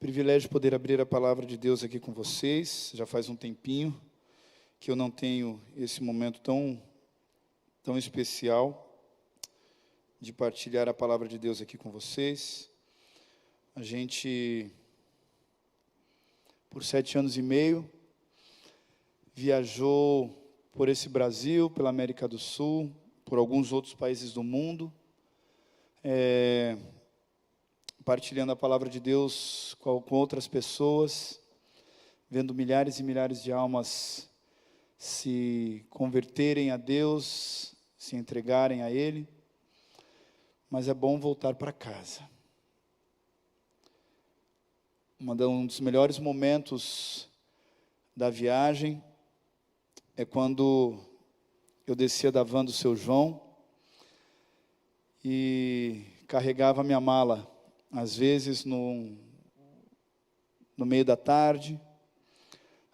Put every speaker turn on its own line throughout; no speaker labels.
Privilégio poder abrir a palavra de Deus aqui com vocês. Já faz um tempinho que eu não tenho esse momento tão especial de partilhar a palavra de Deus aqui com vocês. A gente, por 7 anos e meio, viajou por esse Brasil, pela América do Sul, por alguns outros países do mundo, partilhando a palavra de Deus com outras pessoas, vendo milhares e milhares de almas se converterem a Deus, se entregarem a Ele. Mas é bom voltar para casa. Um dos melhores momentos da viagem é quando eu descia da van do seu João e carregava a minha mala, às vezes no meio da tarde,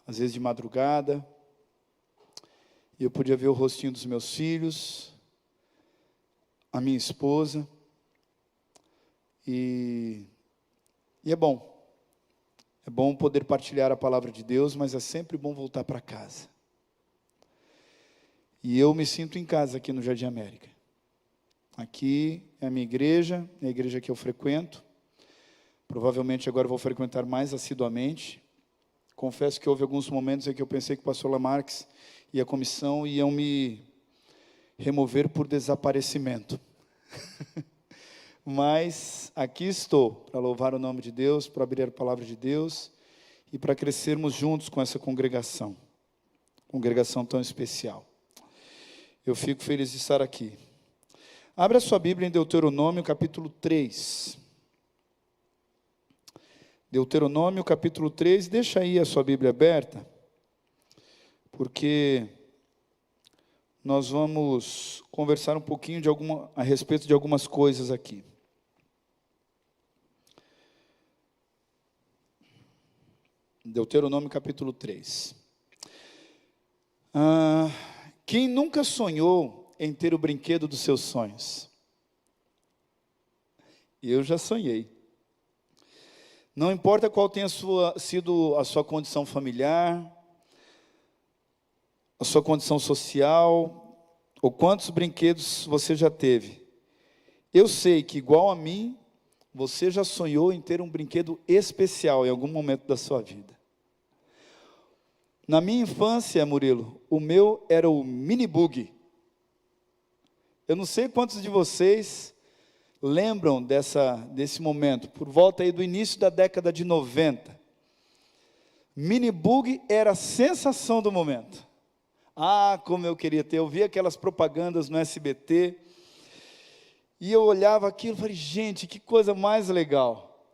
às vezes de madrugada, e eu podia ver o rostinho dos meus filhos, a minha esposa, e é bom poder partilhar a palavra de Deus, mas é sempre bom voltar para casa. E eu me sinto em casa aqui no Jardim América. Aqui é a minha igreja, é a igreja que eu frequento. Provavelmente agora eu vou frequentar mais assiduamente. Confesso que houve alguns momentos em que eu pensei que o pastor Lamarques e a comissão iam me remover por desaparecimento. Mas aqui estou, para louvar o nome de Deus, para abrir a palavra de Deus e para crescermos juntos com essa congregação tão especial. Eu fico feliz de estar aqui. Abra sua Bíblia em Deuteronômio, capítulo 3. Deuteronômio, capítulo 3, deixa aí a sua Bíblia aberta, porque nós vamos conversar um pouquinho a respeito de algumas coisas aqui. Deuteronômio, capítulo 3. Quem nunca sonhou em ter o brinquedo dos seus sonhos? Eu já sonhei. Não importa qual tenha sido a sua condição familiar, a sua condição social, ou quantos brinquedos você já teve. Eu sei que, igual a mim, você já sonhou em ter um brinquedo especial em algum momento da sua vida. Na minha infância, Murilo, o meu era o mini bug. Eu não sei quantos de vocês lembram desse momento, por volta aí do início da década de 90. Mini bug era a sensação do momento. Como eu queria ter. Eu via aquelas propagandas no SBT, e eu olhava aquilo e falei, gente, que coisa mais legal.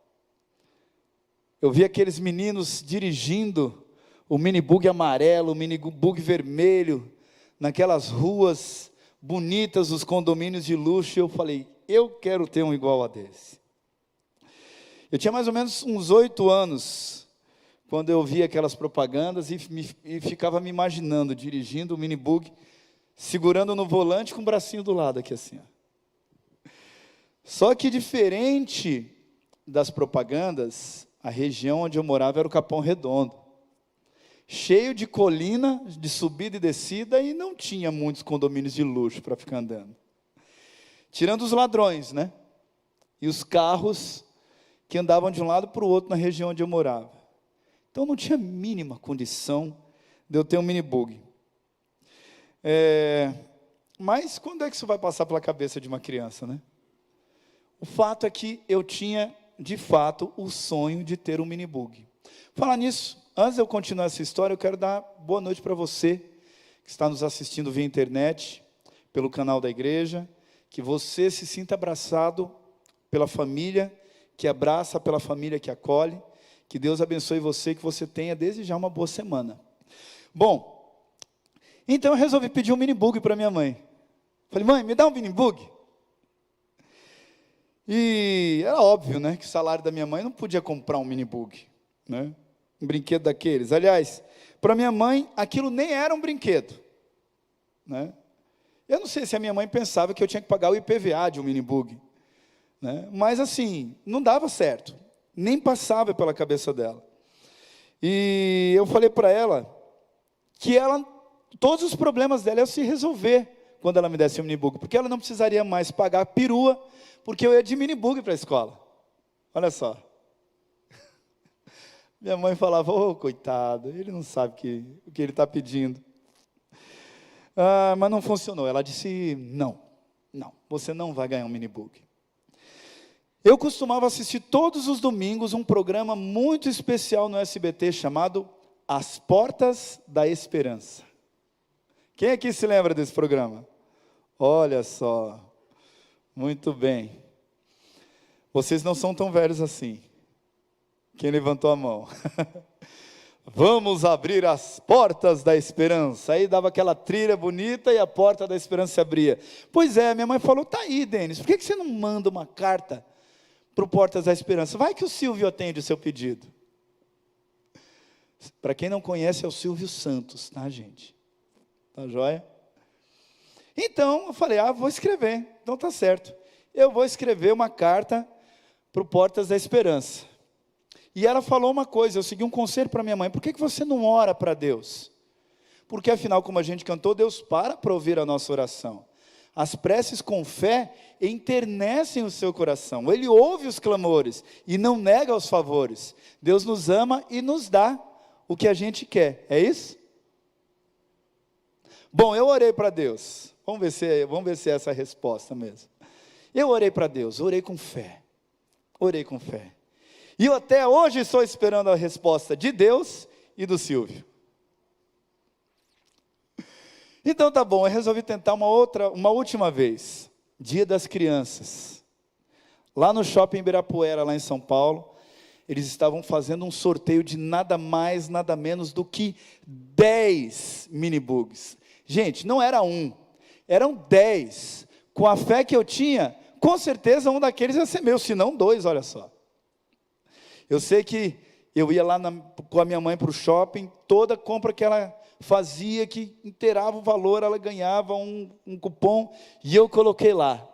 Eu via aqueles meninos dirigindo o mini bug amarelo, o mini bug vermelho, naquelas ruas bonitas, os condomínios de luxo, e eu falei, eu quero ter um igual a desse. Eu tinha mais ou menos uns 8 anos, quando eu via aquelas propagandas e ficava me imaginando, dirigindo o mini bug, segurando no volante com o bracinho do lado aqui assim. Só que diferente das propagandas, a região onde eu morava era o Capão Redondo. Cheio de colina, de subida e descida, e não tinha muitos condomínios de luxo para ficar andando. Tirando os ladrões, né? E os carros que andavam de um lado para o outro na região onde eu morava. Então não tinha a mínima condição de eu ter um mini bug. Mas quando é que isso vai passar pela cabeça de uma criança, né? O fato é que eu tinha, de fato, o sonho de ter um mini bug. Falar nisso, antes de eu continuar essa história, eu quero dar boa noite para você que está nos assistindo via internet, pelo canal da igreja, que você se sinta abraçado pela família que abraça, pela família que acolhe, que Deus abençoe você, que você tenha desde já uma boa semana. Bom, então eu resolvi pedir um mini bug para minha mãe. Falei, mãe, me dá um mini bug. E era óbvio, né, que o salário da minha mãe não podia comprar um mini bug, né? Um brinquedo daqueles. Aliás, para minha mãe, aquilo nem era um brinquedo, né? Eu não sei se a minha mãe pensava que eu tinha que pagar o IPVA de um mini bug, né? Mas assim, não dava certo. Nem passava pela cabeça dela. E eu falei para ela que todos os problemas dela iam se resolver quando ela me desse um minibug, porque ela não precisaria mais pagar perua, porque eu ia de minibug para a escola. Olha só. Minha mãe falava, coitado, ele não sabe o que ele está pedindo. Mas não funcionou. Ela disse, não, você não vai ganhar um minibug. Eu costumava assistir todos os domingos um programa muito especial no SBT chamado As Portas da Esperança. Quem aqui se lembra desse programa? Olha só, muito bem. Vocês não são tão velhos assim. Quem levantou a mão? Vamos abrir as portas da esperança. Aí dava aquela trilha bonita e a porta da esperança se abria. Pois é, minha mãe falou, tá aí, Denis, por que você não manda uma carta para o Portas da Esperança? Vai que o Silvio atende o seu pedido. Para quem não conhece, é o Silvio Santos, tá, gente? Tá joia? Então, eu falei, vou escrever. Então tá certo. Eu vou escrever uma carta para o Portas da Esperança. E ela falou uma coisa, eu segui um conselho para minha mãe, por que você não ora para Deus? Porque afinal, como a gente cantou, Deus para ouvir a nossa oração. As preces com fé enternecem o seu coração. Ele ouve os clamores e não nega os favores. Deus nos ama e nos dá o que a gente quer. É isso? Bom, eu orei para Deus. Vamos ver se é essa a resposta mesmo. Eu orei para Deus, orei com fé. Orei com fé. E eu até hoje estou esperando a resposta de Deus e do Silvio. Então tá bom, eu resolvi tentar uma última vez. Dia das Crianças. Lá no Shopping Ibirapuera, lá em São Paulo, eles estavam fazendo um sorteio de nada mais, nada menos do que 10 minibugs. Gente, não era um, eram 10. Com a fé que eu tinha, com certeza um daqueles ia ser meu, se não 2, olha só. Eu sei que eu ia lá com a minha mãe para o shopping, toda compra que ela fazia, que inteirava o valor, ela ganhava um cupom, e eu coloquei lá,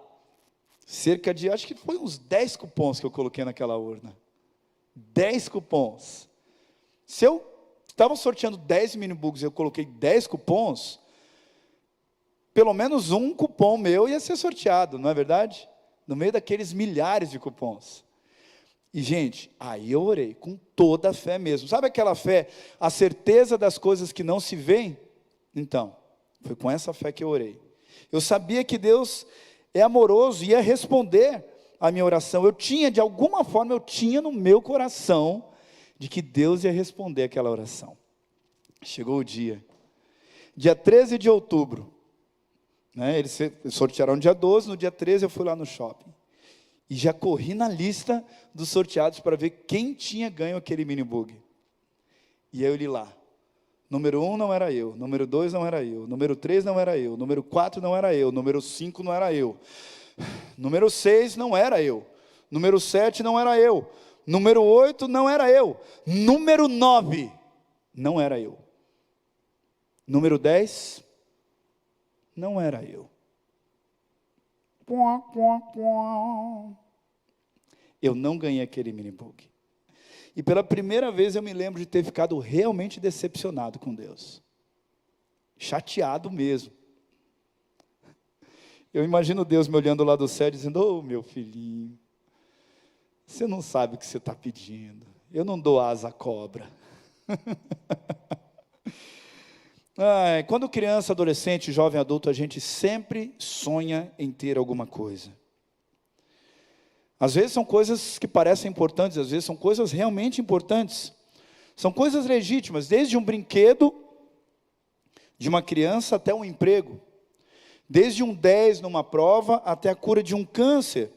acho que foi uns 10 cupons que eu coloquei naquela urna, 10 cupons, se eu estava sorteando 10 minibugs, eu coloquei 10 cupons, pelo menos um cupom meu ia ser sorteado, não é verdade? No meio daqueles milhares de cupons. E gente, aí eu orei com toda a fé mesmo. Sabe aquela fé, a certeza das coisas que não se veem? Então, foi com essa fé que eu orei. Eu sabia que Deus é amoroso e ia responder a minha oração. De alguma forma, eu tinha no meu coração de que Deus ia responder aquela oração. Chegou o dia 13 de outubro, né, eles sortearam dia 12, no dia 13 eu fui lá no shopping. E já corri na lista dos sorteados para ver quem tinha ganho aquele minibug. E aí eu li lá. Número 1 não era eu, número 2 não era eu, número 3 não era eu, número 4 não era eu, número 5 não era eu, número 6 não era eu, número 7 não era eu, número 8 não era eu, número 9 não era eu, número 10 não era eu. Eu não ganhei aquele minibug. E pela primeira vez eu me lembro de ter ficado realmente decepcionado com Deus. Chateado mesmo. Eu imagino Deus me olhando lá do céu dizendo, meu filhinho, você não sabe o que você está pedindo. Eu não dou asa à cobra. Quando criança, adolescente, jovem, adulto, a gente sempre sonha em ter alguma coisa. Às vezes são coisas que parecem importantes, às vezes são coisas realmente importantes. São coisas legítimas, desde um brinquedo de uma criança até um emprego. Desde um 10 numa prova até a cura de um câncer.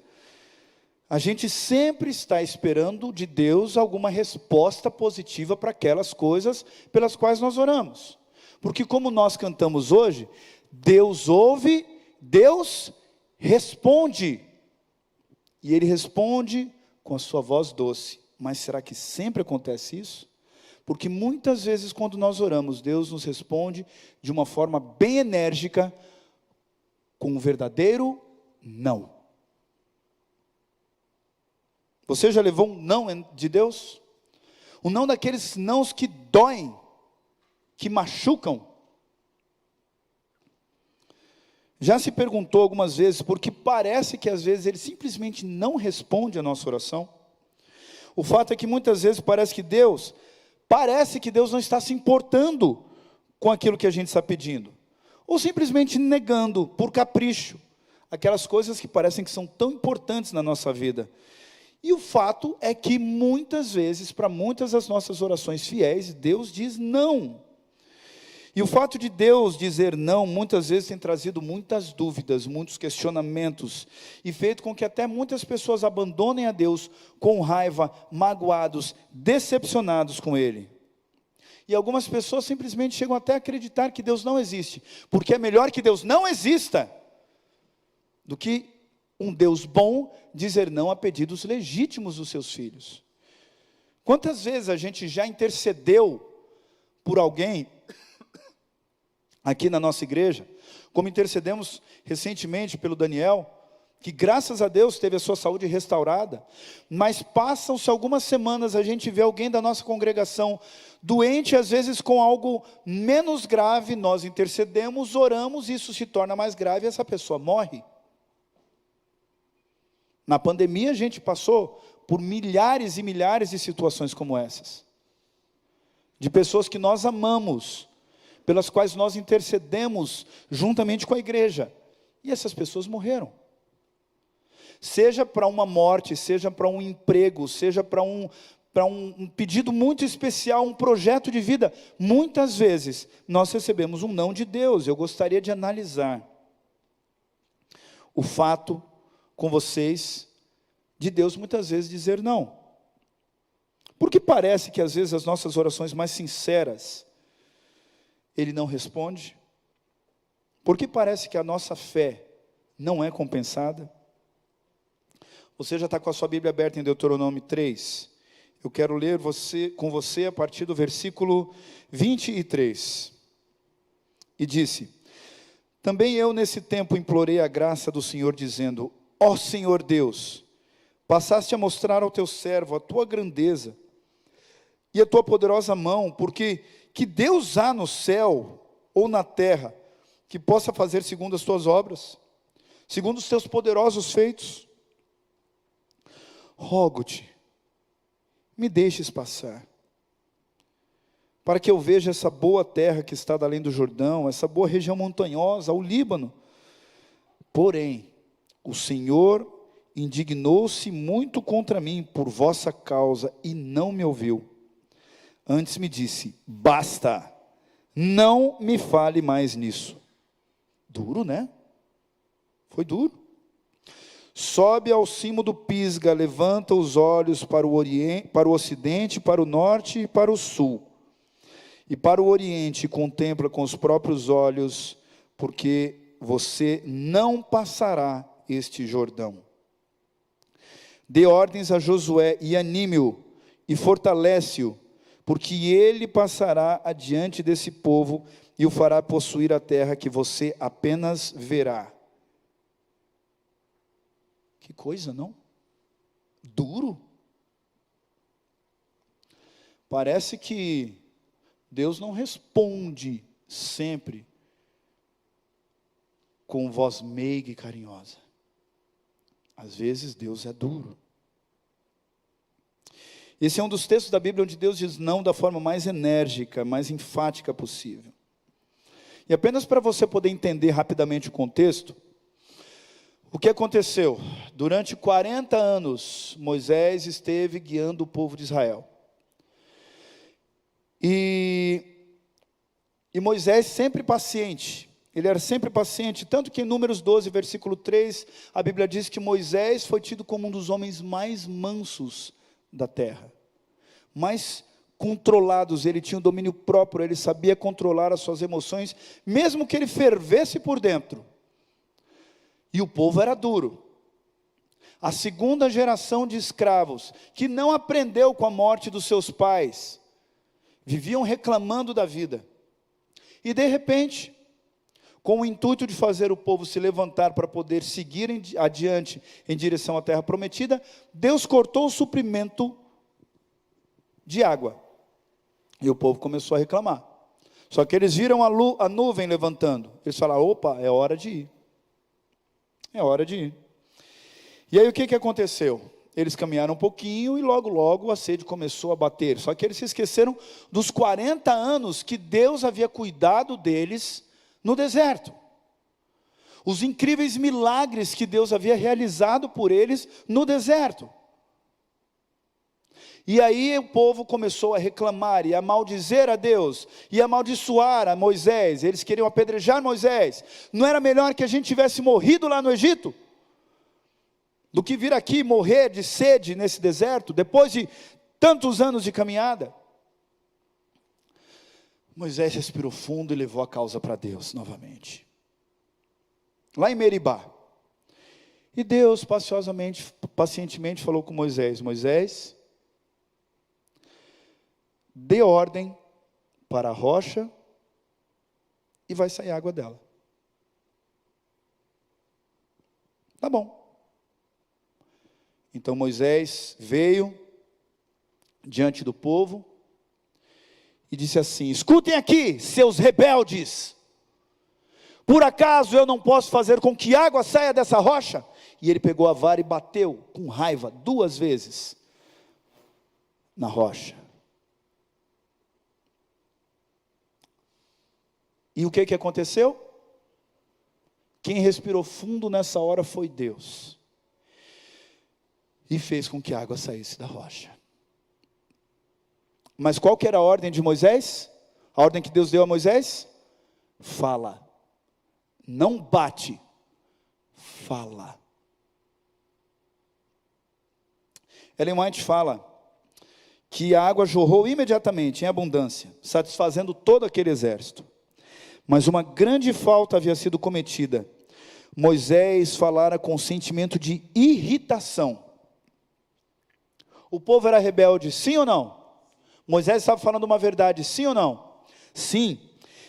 A gente sempre está esperando de Deus alguma resposta positiva para aquelas coisas pelas quais nós oramos. Porque como nós cantamos hoje, Deus ouve, Deus responde. E Ele responde com a sua voz doce. Mas será que sempre acontece isso? Porque muitas vezes quando nós oramos, Deus nos responde de uma forma bem enérgica, com um verdadeiro não. Você já levou um não de Deus? Um não daqueles nãos que doem, que machucam? Já se perguntou algumas vezes, porque parece que às vezes Ele simplesmente não responde a nossa oração? O fato é que muitas vezes parece que Deus não está se importando com aquilo que a gente está pedindo, ou simplesmente negando por capricho, aquelas coisas que parecem que são tão importantes na nossa vida. E o fato é que muitas vezes, para muitas das nossas orações fiéis, Deus diz não. E o fato de Deus dizer não, muitas vezes tem trazido muitas dúvidas, muitos questionamentos, e feito com que até muitas pessoas abandonem a Deus com raiva, magoados, decepcionados com Ele. E algumas pessoas simplesmente chegam até a acreditar que Deus não existe, porque é melhor que Deus não exista, do que um Deus bom dizer não a pedidos legítimos dos seus filhos. Quantas vezes a gente já intercedeu por alguém aqui na nossa igreja, como intercedemos recentemente pelo Daniel, que graças a Deus teve a sua saúde restaurada, mas passam-se algumas semanas, a gente vê alguém da nossa congregação doente, às vezes com algo menos grave, nós intercedemos, oramos, isso se torna mais grave e essa pessoa morre. Na pandemia a gente passou por milhares e milhares de situações como essas, de pessoas que nós amamos, pelas quais nós intercedemos juntamente com a igreja, e essas pessoas morreram. Seja para uma morte, seja para um emprego, seja para um pedido muito especial, um projeto de vida, muitas vezes nós recebemos um não de Deus. Eu gostaria de analisar o fato com vocês, de Deus muitas vezes dizer não, porque parece que às vezes as nossas orações mais sinceras, Ele não responde, porque parece que a nossa fé não é compensada. Você já está com a sua Bíblia aberta em Deuteronômio 3, eu quero ler com você a partir do versículo 23, e disse: também eu nesse tempo implorei a graça do Senhor, dizendo: ó Senhor Deus, passaste a mostrar ao teu servo a tua grandeza, e a tua poderosa mão, porque que Deus há no céu ou na terra, que possa fazer segundo as tuas obras, segundo os teus poderosos feitos? Rogo-te, me deixes passar, para que eu veja essa boa terra que está além do Jordão, essa boa região montanhosa, o Líbano. Porém, o Senhor indignou-se muito contra mim por vossa causa, e não me ouviu. Antes me disse: basta, não me fale mais nisso. Duro, né? Foi duro. Sobe ao cimo do Pisga, levanta os olhos para o oriente, para o ocidente, para o norte e para o sul. E para o oriente contempla com os próprios olhos, porque você não passará este Jordão. Dê ordens a Josué e anime-o e fortalece-o, porque ele passará adiante desse povo e o fará possuir a terra que você apenas verá. Que coisa, não? Duro. Parece que Deus não responde sempre com voz meiga e carinhosa. Às vezes Deus é duro. Esse é um dos textos da Bíblia onde Deus diz não da forma mais enérgica, mais enfática possível. E apenas para você poder entender rapidamente o contexto, o que aconteceu? Durante 40 anos, Moisés esteve guiando o povo de Israel. E Moisés sempre paciente, ele era sempre paciente, tanto que em Números 12, versículo 3, a Bíblia diz que Moisés foi tido como um dos homens mais mansos da terra, mais controlados, ele tinha um domínio próprio, ele sabia controlar as suas emoções, mesmo que ele fervesse por dentro. E o povo era duro. A segunda geração de escravos, que não aprendeu com a morte dos seus pais, viviam reclamando da vida. E de repente, com o intuito de fazer o povo se levantar para poder seguir adiante em direção à terra prometida, Deus cortou o suprimento de água. E o povo começou a reclamar. Só que eles viram a nuvem levantando. Eles falaram: opa, é hora de ir. É hora de ir. E aí o que aconteceu? Eles caminharam um pouquinho e logo, logo a sede começou a bater. Só que eles se esqueceram dos 40 anos que Deus havia cuidado deles no deserto. Os incríveis milagres que Deus havia realizado por eles no deserto. E aí o povo começou a reclamar e a maldizer a Deus, e a amaldiçoar a Moisés. Eles queriam apedrejar Moisés. Não era melhor que a gente tivesse morrido lá no Egito, do que vir aqui morrer de sede nesse deserto, depois de tantos anos de caminhada? Moisés respirou fundo e levou a causa para Deus novamente. Lá em Meribá. E Deus pacientemente falou com Moisés: Moisés, dê ordem para a rocha e vai sair água dela. Tá bom. Então Moisés veio diante do povo e disse assim: escutem aqui, seus rebeldes, por acaso eu não posso fazer com que água saia dessa rocha? E ele pegou a vara e bateu com raiva 2 vezes na rocha. E o que aconteceu? Quem respirou fundo nessa hora foi Deus, e fez com que a água saísse da rocha. Mas qual que era a ordem de Moisés? A ordem que Deus deu a Moisés? Fala. Não bate, fala. Ellen White fala que a água jorrou imediatamente, em abundância, satisfazendo todo aquele exército. Mas uma grande falta havia sido cometida. Moisés falara com sentimento de irritação. O povo era rebelde, sim ou não? Moisés estava falando uma verdade, sim ou não? Sim.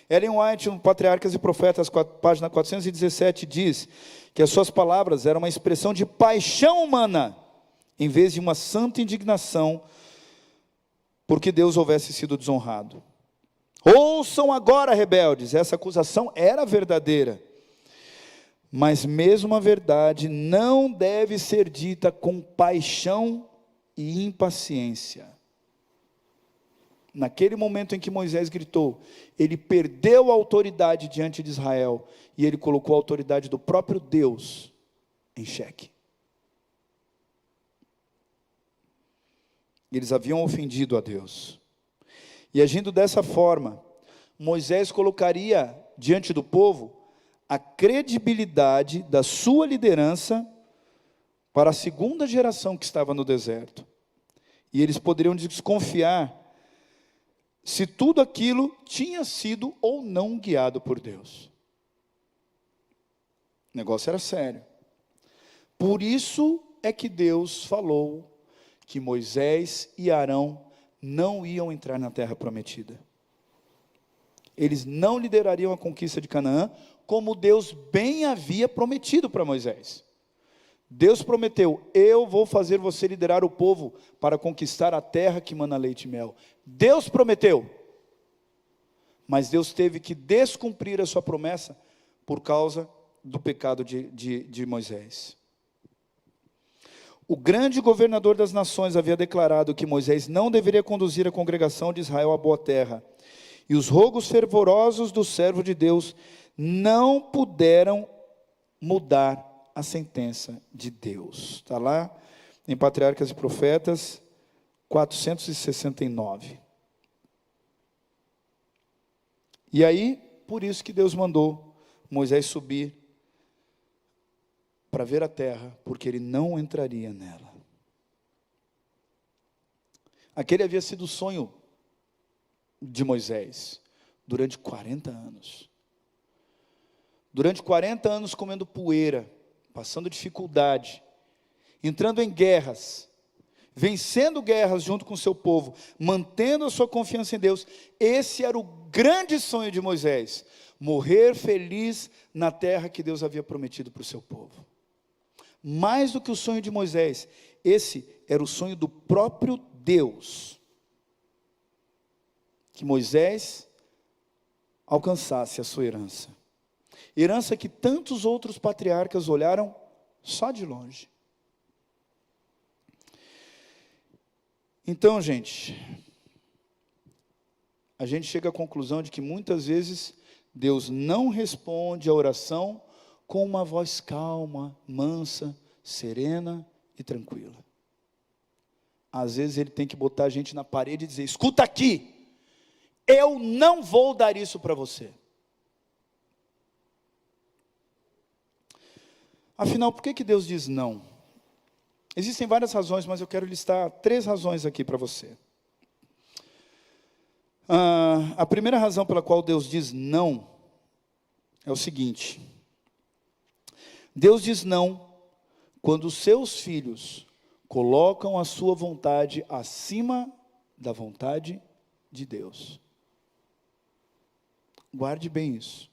Ellen White, no Patriarcas e Profetas, página 417, diz que as suas palavras eram uma expressão de paixão humana, em vez de uma santa indignação, porque Deus houvesse sido desonrado. Ouçam agora, rebeldes. Essa acusação era verdadeira, mas mesmo a verdade não deve ser dita com paixão e impaciência. Naquele momento em que Moisés gritou, ele perdeu a autoridade diante de Israel, e ele colocou a autoridade do próprio Deus em xeque. Eles haviam ofendido a Deus, e agindo dessa forma, Moisés colocaria diante do povo a credibilidade da sua liderança para a segunda geração que estava no deserto, e eles poderiam desconfiar se tudo aquilo tinha sido ou não guiado por Deus. O negócio era sério. Por isso é que Deus falou que Moisés e Arão não iam entrar na terra prometida. Eles não liderariam a conquista de Canaã, como Deus bem havia prometido para Moisés. Deus prometeu: eu vou fazer você liderar o povo para conquistar a terra que mana leite e mel. Deus prometeu, mas Deus teve que descumprir a sua promessa por causa do pecado de Moisés. O grande governador das nações havia declarado que Moisés não deveria conduzir a congregação de Israel à boa terra, e os rogos fervorosos do servo de Deus não puderam mudar a sentença de Deus. Está lá em Patriarcas e Profetas 469. E aí, por isso que Deus mandou Moisés subir para ver a terra, porque ele não entraria nela. Aquele havia sido o sonho de Moisés durante 40 anos. Durante 40 anos comendo poeira, passando dificuldade, entrando em guerras, vencendo guerras junto com o seu povo, mantendo a sua confiança em Deus. Esse era o grande sonho de Moisés, morrer feliz na terra que Deus havia prometido para o seu povo. Mais do que o sonho de Moisés, esse era o sonho do próprio Deus, que Moisés alcançasse a sua herança. Herança que tantos outros patriarcas olharam só de longe. Então, gente, a gente chega à conclusão de que muitas vezes Deus não responde à oração com uma voz calma, mansa, serena e tranquila. Às vezes Ele tem que botar a gente na parede e dizer: escuta aqui, eu não vou dar isso para você. Afinal, por que Deus diz não? Existem várias razões, mas eu quero listar 3 razões aqui para você. A primeira razão pela qual Deus diz não é o seguinte: Deus diz não quando os seus filhos colocam a sua vontade acima da vontade de Deus. Guarde bem isso.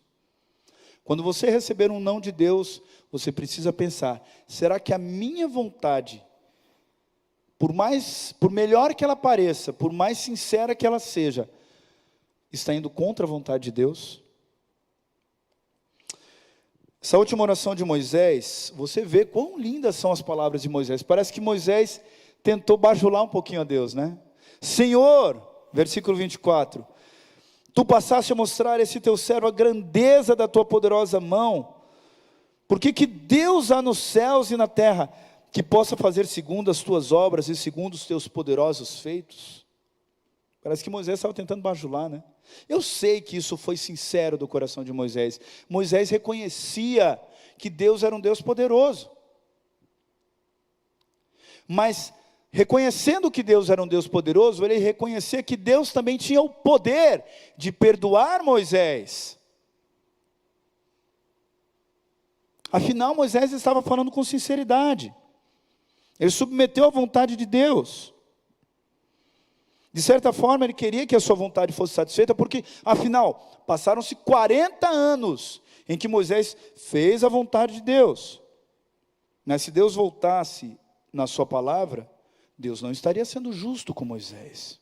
Quando você receber um não de Deus, você precisa pensar: será que a minha vontade, por melhor que ela pareça, por mais sincera que ela seja, está indo contra a vontade de Deus? Essa última oração de Moisés, você vê quão lindas são as palavras de Moisés. Parece que Moisés tentou bajular um pouquinho a Deus, né? Senhor, versículo 24, tu passaste a mostrar a esse teu servo a grandeza da tua poderosa mão. Por que Deus há nos céus e na terra que possa fazer segundo as tuas obras e segundo os teus poderosos feitos? Parece que Moisés estava tentando bajular, né? Eu sei que isso foi sincero do coração de Moisés. Moisés reconhecia que Deus era um Deus poderoso. Mas, reconhecendo que Deus era um Deus poderoso, ele reconhecia que Deus também tinha o poder de perdoar Moisés. Afinal, Moisés estava falando com sinceridade. Ele submeteu à vontade de Deus. De certa forma, ele queria que a sua vontade fosse satisfeita, porque, afinal, passaram-se 40 anos em que Moisés fez a vontade de Deus. Mas se Deus voltasse na sua palavra, Deus não estaria sendo justo com Moisés.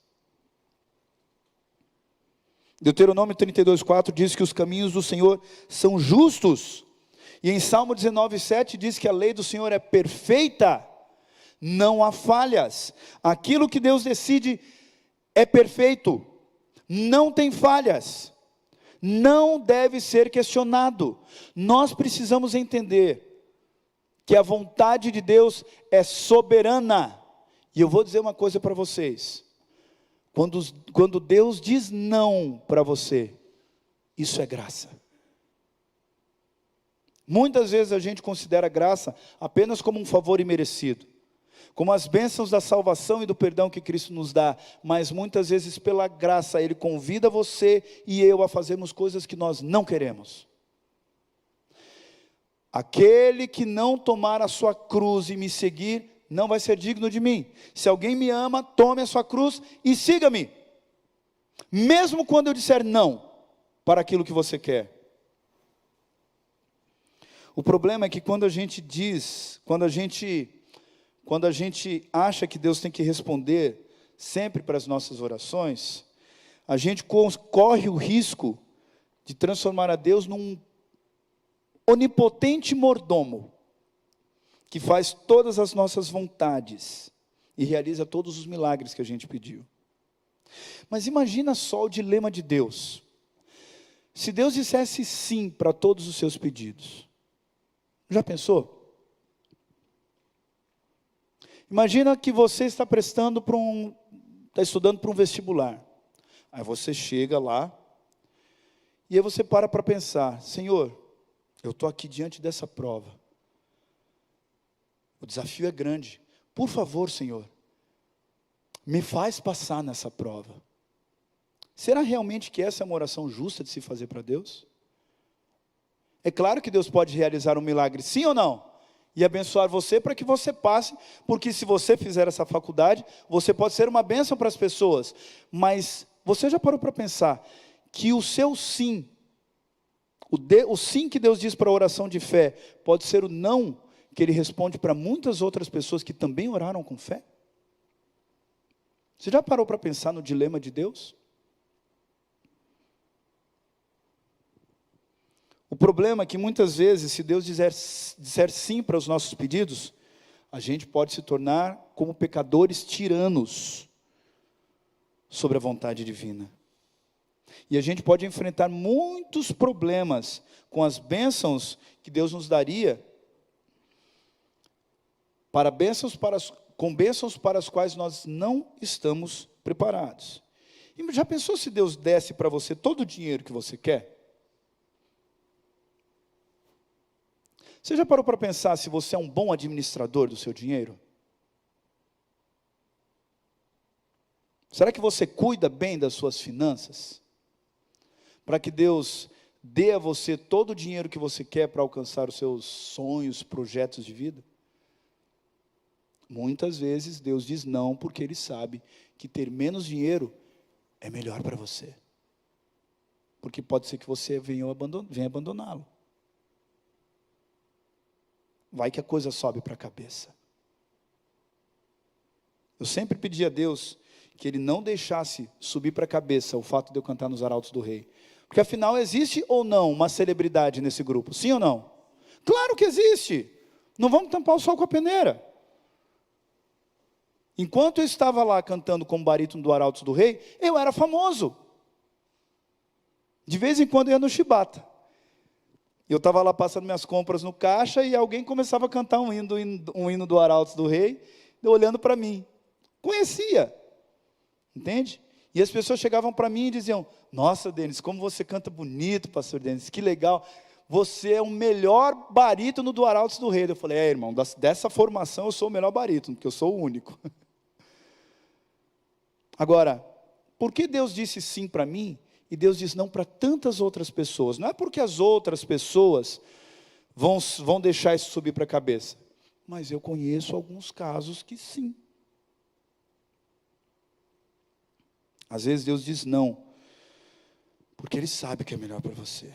Deuteronômio 32:4 diz que os caminhos do Senhor são justos. E em Salmo 19:7 diz que a lei do Senhor é perfeita, não há falhas. Aquilo que Deus decide é perfeito, não tem falhas, não deve ser questionado. Nós precisamos entender que a vontade de Deus é soberana. E eu vou dizer uma coisa para vocês: quando Deus diz não para você, isso é graça. Muitas vezes a gente considera graça apenas como um favor imerecido, como as bênçãos da salvação e do perdão que Cristo nos dá, mas muitas vezes pela graça Ele convida você e eu a fazermos coisas que nós não queremos. Aquele que não tomar a sua cruz e me seguir, não vai ser digno de mim. Se alguém me ama, tome a sua cruz e siga-me, mesmo quando eu disser não para aquilo que você quer. O problema é que quando a gente acha que Deus tem que responder sempre para as nossas orações, a gente corre o risco de transformar a Deus num onipotente mordomo, que faz todas as nossas vontades e realiza todos os milagres que a gente pediu. Mas imagina só o dilema de Deus. Se Deus dissesse sim para todos os seus pedidos, já pensou? Imagina que você está estudando para um vestibular. Aí você chega lá, e aí você para pensar: Senhor, eu estou aqui diante dessa prova. O desafio é grande. Por favor, Senhor, me faz passar nessa prova. Será realmente que essa é uma oração justa de se fazer para Deus? É claro que Deus pode realizar um milagre, sim ou não? e abençoar você para que você passe, porque se você fizer essa faculdade, você pode ser uma bênção para as pessoas. Mas você já parou para pensar que o seu sim, o sim que Deus diz para a oração de fé, pode ser o não que Ele responde para muitas outras pessoas que também oraram com fé? Você já parou para pensar no dilema de Deus? O problema é que muitas vezes, se Deus disser sim para os nossos pedidos, a gente pode se tornar como pecadores tiranos sobre a vontade divina. E a gente pode enfrentar muitos problemas com as bênçãos que Deus nos daria, com bênçãos para as quais nós não estamos preparados. E já pensou se Deus desse para você todo o dinheiro que você quer? Você já parou para pensar se você é um bom administrador do seu dinheiro? Será que você cuida bem das suas finanças? Para que Deus dê a você todo o dinheiro que você quer para alcançar os seus sonhos, projetos de vida? Muitas vezes Deus diz não, porque Ele sabe que ter menos dinheiro é melhor para você. Porque pode ser que você venha abandoná-lo. Vai que a coisa sobe para a cabeça. Eu sempre pedi a Deus que Ele não deixasse subir para a cabeça o fato de eu cantar nos Arautos do Rei. Porque afinal, existe ou não uma celebridade nesse grupo? Sim ou não? Claro que existe. Não vamos tampar o sol com a peneira. Enquanto eu estava lá cantando como barítono do Arautos do Rei, eu era famoso. De vez em quando eu ia no Chibata. Eu estava lá passando minhas compras no caixa e alguém começava a cantar um hino do Arautos do Rei, olhando para mim. Conhecia, entende? E as pessoas chegavam para mim e diziam: nossa, Denis, como você canta bonito, pastor Denis, que legal. Você é o melhor barítono do Arautos do Rei. Eu falei: irmão, dessa formação eu sou o melhor barítono, porque eu sou o único. Agora, por que Deus disse sim para mim e Deus diz não para tantas outras pessoas? Não é porque as outras pessoas vão deixar isso subir para a cabeça, mas eu conheço alguns casos que sim. Às vezes Deus diz não, porque Ele sabe que é melhor para você.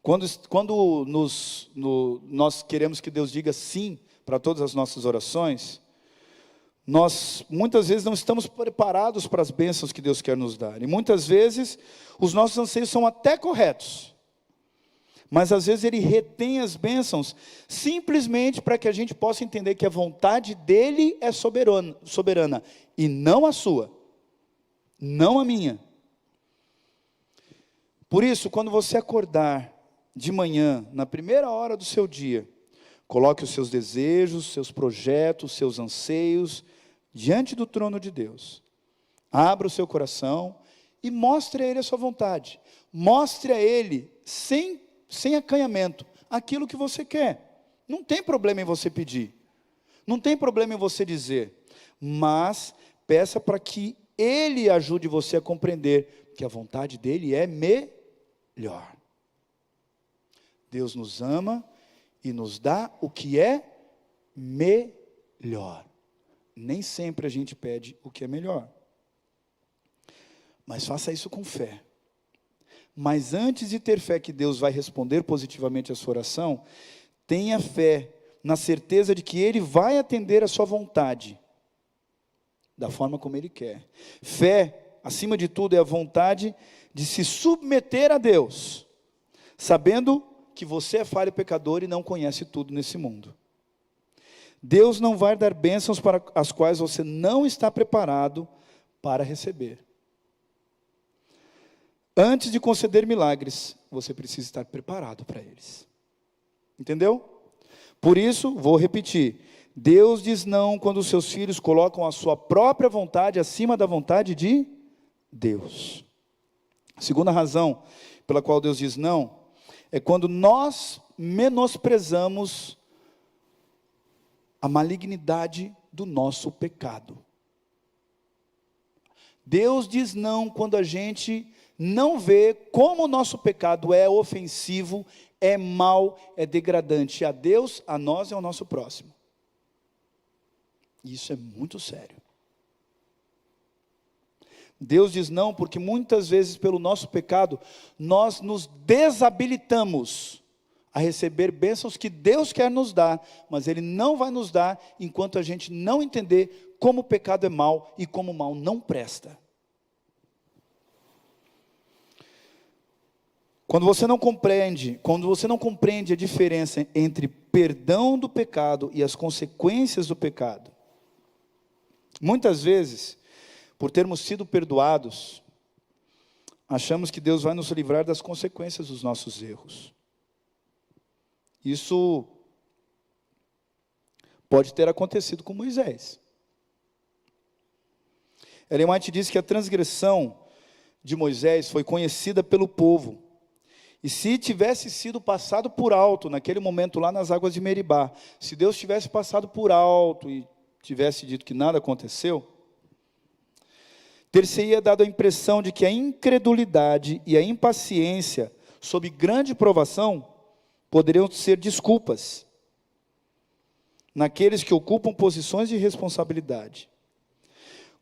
Quando nós queremos que Deus diga sim para todas as nossas orações, nós muitas vezes não estamos preparados para as bênçãos que Deus quer nos dar. E muitas vezes os nossos anseios são até corretos, mas às vezes Ele retém as bênçãos simplesmente para que a gente possa entender que a vontade dEle é soberana e não a sua, não a minha. Por isso, quando você acordar de manhã, na primeira hora do seu dia, coloque os seus desejos, seus projetos, seus anseios diante do trono de Deus. Abra o seu coração e mostre a Ele a sua vontade. Mostre a Ele, sem acanhamento, aquilo que você quer. Não tem problema em você pedir. Não tem problema em você dizer. Mas peça para que Ele ajude você a compreender que a vontade dEle é melhor. Deus nos ama e nos dá o que é melhor. Nem sempre a gente pede o que é melhor. Mas faça isso com fé. Mas antes de ter fé que Deus vai responder positivamente a sua oração, tenha fé na certeza de que Ele vai atender a sua vontade, da forma como Ele quer. Fé, acima de tudo, é a vontade de se submeter a Deus, sabendo que você é falho e pecador e não conhece tudo nesse mundo. Deus não vai dar bênçãos para as quais você não está preparado para receber. Antes de conceder milagres, você precisa estar preparado para eles. Entendeu? Por isso, vou repetir, Deus diz não quando os seus filhos colocam a sua própria vontade acima da vontade de Deus. A segunda razão pela qual Deus diz não, é quando nós menosprezamos a malignidade do nosso pecado. Deus diz não quando a gente não vê como o nosso pecado é ofensivo, é mal, é degradante a Deus, a nós e ao nosso próximo. Isso é muito sério. Deus diz não, porque muitas vezes pelo nosso pecado, nós nos desabilitamos a receber bênçãos que Deus quer nos dar, mas Ele não vai nos dar enquanto a gente não entender como o pecado é mal e como o mal não presta. Quando você não compreende a diferença entre perdão do pecado e as consequências do pecado, muitas vezes, por termos sido perdoados, achamos que Deus vai nos livrar das consequências dos nossos erros. Isso pode ter acontecido com Moisés. Ellen White diz que a transgressão de Moisés foi conhecida pelo povo. E se tivesse sido passado por alto, naquele momento lá nas águas de Meribá, se Deus tivesse passado por alto e tivesse dito que nada aconteceu, ter-se-ia dado a impressão de que a incredulidade e a impaciência, sob grande provação, poderiam ser desculpas naqueles que ocupam posições de responsabilidade.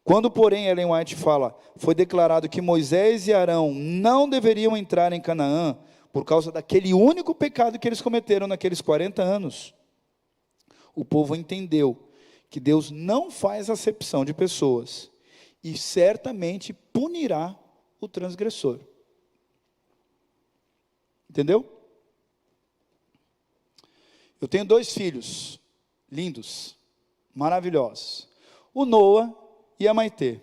Quando, porém, Ellen White fala, foi declarado que Moisés e Arão não deveriam entrar em Canaã, por causa daquele único pecado que eles cometeram naqueles 40 anos, o povo entendeu que Deus não faz acepção de pessoas, e certamente punirá o transgressor. Entendeu? Eu tenho 2 filhos, lindos, maravilhosos, o Noah e a Maitê.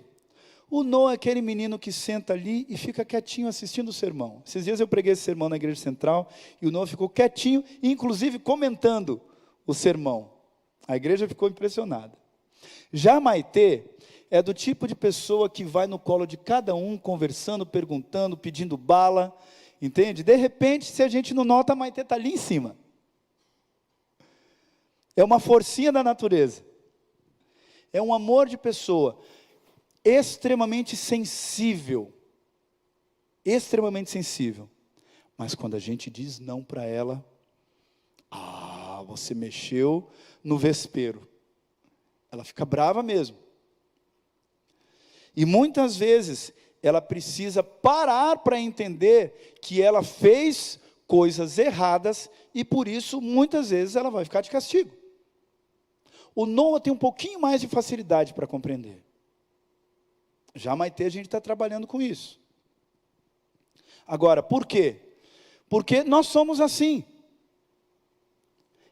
O Noah é aquele menino que senta ali e fica quietinho assistindo o sermão. Esses dias eu preguei esse sermão na igreja central, e o Noah ficou quietinho, inclusive comentando o sermão. A igreja ficou impressionada. Já a Maitê é do tipo de pessoa que vai no colo de cada um, conversando, perguntando, pedindo bala, entende? De repente, se a gente não nota, a Maitê está ali em cima. É uma forcinha da natureza. É um amor de pessoa, extremamente sensível. Extremamente sensível. Mas quando a gente diz não para ela, você mexeu no vespeiro. Ela fica brava mesmo. E muitas vezes ela precisa parar para entender que ela fez coisas erradas e por isso muitas vezes ela vai ficar de castigo. O Noah tem um pouquinho mais de facilidade para compreender. Já a Maitê, a gente está trabalhando com isso. Agora, por quê? Porque nós somos assim.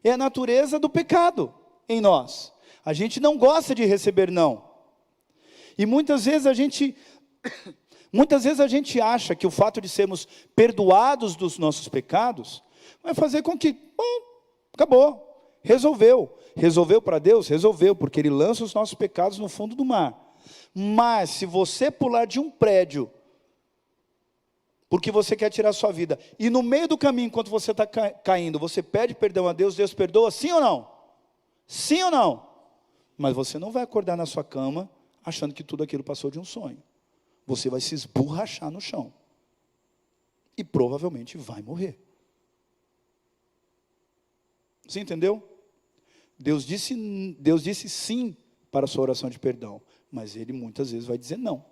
É a natureza do pecado em nós. A gente não gosta de receber não. E muitas vezes a gente acha que o fato de sermos perdoados dos nossos pecados vai fazer com que, acabou, resolveu. Resolveu para Deus? Resolveu, porque Ele lança os nossos pecados no fundo do mar. Mas se você pular de um prédio, porque você quer tirar a sua vida, e no meio do caminho, enquanto você está caindo, você pede perdão a Deus, Deus perdoa, sim ou não? Sim ou não? Mas você não vai acordar na sua cama, achando que tudo aquilo passou de um sonho. Você vai se esborrachar no chão. E provavelmente vai morrer. Você entendeu? Deus disse sim para a sua oração de perdão, mas Ele muitas vezes vai dizer não.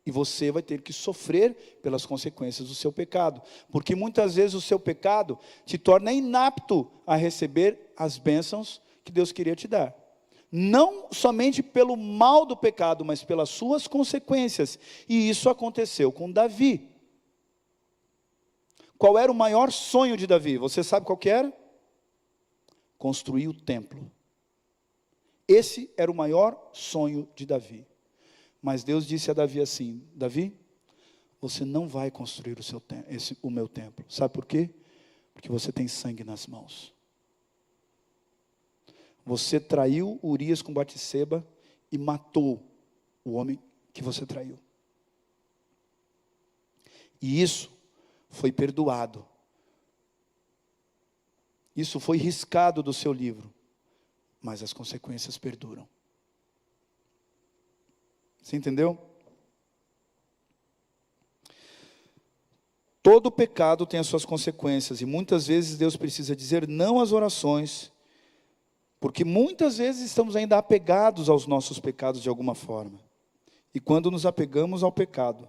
E você vai ter que sofrer pelas consequências do seu pecado, porque muitas vezes o seu pecado te torna inapto a receber as bênçãos que Deus queria te dar. Não somente pelo mal do pecado, mas pelas suas consequências. E isso aconteceu com Davi. Qual era o maior sonho de Davi? Você sabe qual que era? Construir o templo. Esse era o maior sonho de Davi. Mas Deus disse a Davi assim: Davi, você não vai construir o meu templo. Sabe por quê? Porque você tem sangue nas mãos. Você traiu Urias com Batseba e matou o homem que você traiu. E isso foi perdoado. Isso foi riscado do seu livro. Mas as consequências perduram. Você entendeu? Todo pecado tem as suas consequências, e muitas vezes Deus precisa dizer não às orações, porque muitas vezes estamos ainda apegados aos nossos pecados de alguma forma. E quando nos apegamos ao pecado,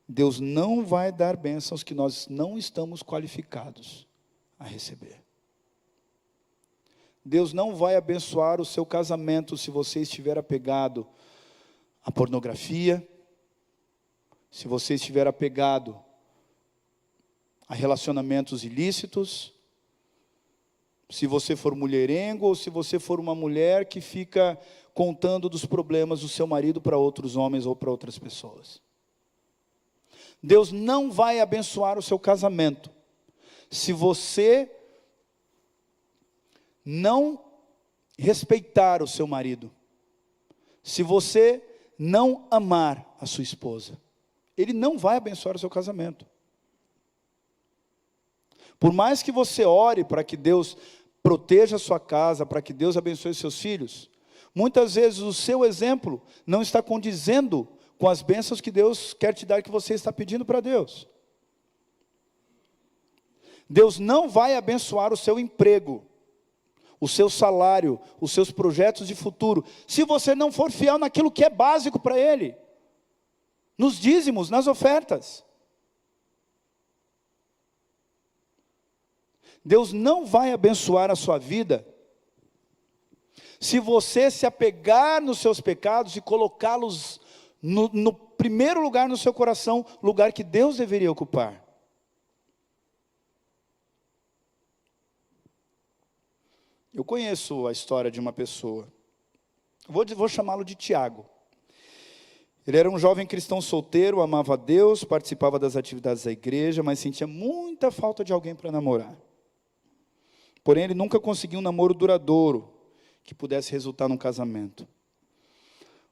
Deus não vai dar bênçãos que nós não estamos qualificados a receber. Deus não vai abençoar o seu casamento se você estiver apegado à pornografia, se você estiver apegado a relacionamentos ilícitos, se você for mulherengo ou se você for uma mulher que fica contando dos problemas do seu marido para outros homens ou para outras pessoas. Deus não vai abençoar o seu casamento se você não respeitar o seu marido, se você não amar a sua esposa. Ele não vai abençoar o seu casamento. Por mais que você ore para que Deus proteja a sua casa, para que Deus abençoe os seus filhos, muitas vezes o seu exemplo não está condizendo com as bênçãos que Deus quer te dar, que você está pedindo para Deus. Deus não vai abençoar o seu emprego, o seu salário, os seus projetos de futuro, se você não for fiel naquilo que é básico para Ele, nos dízimos, nas ofertas. Deus não vai abençoar a sua vida se você se apegar nos seus pecados e colocá-los no primeiro lugar no seu coração, lugar que Deus deveria ocupar. Eu conheço a história de uma pessoa, vou chamá-lo de Tiago. Ele era um jovem cristão solteiro, amava a Deus, participava das atividades da igreja, mas sentia muita falta de alguém para namorar. Porém, ele nunca conseguiu um namoro duradouro, que pudesse resultar num casamento.